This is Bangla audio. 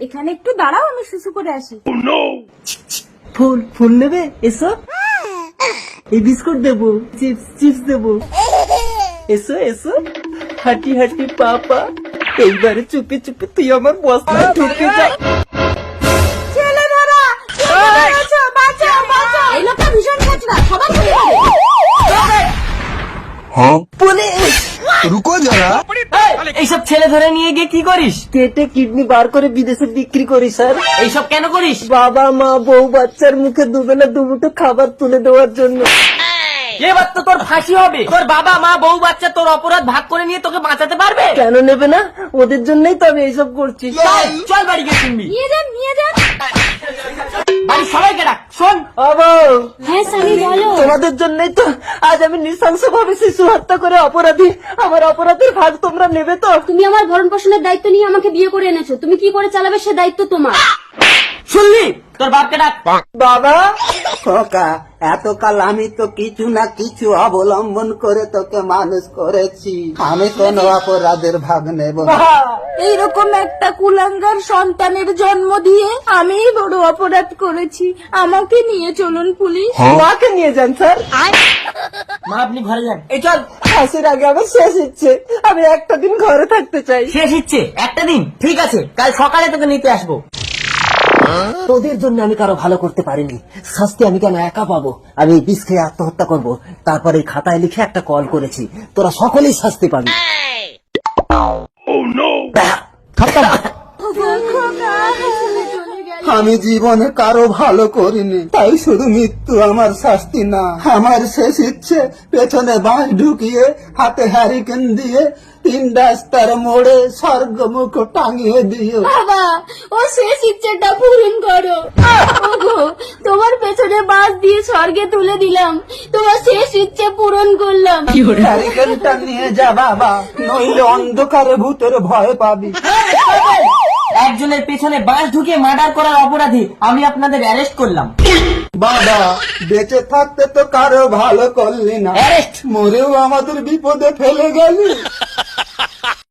এখানে একটু দাঁড়াও, আমি শুশু করে আসি। ফুল ফুল নেবে, এসো। এই বিস্কুট দেবো, চিপস চিপস দেবো, এসো এসো। হাঁটি হাঁটি পাপা, এইবারে চুপে চুপে তুই আমার বস্তায় ঢুকে যা। ছেলে ধরা, বাঁচাও বাঁচাও, এই লোকটা ভীষণ খোঁচরা, সবাই চলে যাবে। পুলিশ! रुको जरा। এইসব ছেলে ধরে নিয়ে গিয়ে কি করিস? কেটে কিডনি বার করে বিদেশে বিক্রি করি স্যার। এইসব কেন করিস? বাবা মা বউ বাচ্চার মুখে দুবেলা দুমুঠো খাবার তুলে দেওয়ার জন্য। এবার তো তোর ফাঁসি হবে। তোর বাবা মা বউ বাচ্চা তোর অপরাধ ভাগ করে নিয়ে তোকে বাঁচাতে পারবে? কেন নেবে না? ওদের জন্যই তো আমি এইসব করছি। চল চল বাড়ি গিয়ে শুনবি। নিয়ে যান নিয়ে যান। বাড়ির সবাইকে ডাক, শোন। হ্যাঁ স্বামী বলো। তোমাদের জন্যই তো আজ আমি নৃশংস ভাবে শিশু হত্যা করে অপরাধী। আমার অপরাধের ভাগ তোমরা নেবে তো? তুমি আমার ভরণ পোষণের দায়িত্ব নিয়ে আমাকে বিয়ে করে এনেছো, তুমি কি করে চালাবে সে দায়িত্ব তোমার। শুনলি? তোর বাপকে ডাক। বাবা খোকা, এতকাল আমি তো কিছু না কিছু অবলম্বন করে তোকে মানুষ করেছি, আমি কোন অপরাধের ভাগ নেব না। এইরকম একটা কুলাঙ্গার সন্তানের জন্ম দিয়ে আমি বড় অপরাধ করেছি, আমাকে নিয়ে চলুন পুলিশ। মাকে নিয়ে যান স্যার। মা আপনি ঘরে যান। এই চল। ফাঁসির আগে আমার শেষ ইচ্ছে, আমি একটা দিন ঘরে থাকতে চাই। শেষ ইচ্ছে একটা দিন? ঠিক আছে, কাল সকালে তোকে নিতে আসবো। তোদের জন্য আমি কারো ভালো করতে পারিনি, শাস্তি আমি কেন একা পাবো? আমি এই বিষ খেয়ে আত্মহত্যা করবো, তারপরে এই খাতায় লিখে একটা কল করেছি, তোরা সকলেই শাস্তি পাবি। আমি জীবনে কারো ভালো করিনি, তাই শুধু মৃত্যু আমার শাস্তি না। আমার শেষ ইচ্ছে পেছনে বাঁশ ঢুকিয়ে হাতে হ্যারিকেন দিয়ে 3 রাস্তার মোড়ে স্বর্গমুখ টাঙিয়ে দিও। বাবা, ও শেষ ইচ্ছেটা পূরণ করো। ওগো, তোমার পেছনে বাঁশ দিয়ে স্বর্গে তুলে দিলাম, তোমার শেষ ইচ্ছে পূরণ করলাম। হ্যারিকেনটা নিয়ে যা বাবা, নইলে অন্ধকারে ভূতের ভয় পাবি। একজনের পেছনে বাঁশ ঢুকিয়ে মার্ডার করার অপরাধী আমি আপনাদের অ্যারেস্ট করলাম। বাবা, বেঁচে থাকতে তো কারো ভালো করলি না, অ্যারেস্ট। মরেও আমাদের বিপদে ফেলে গেলি।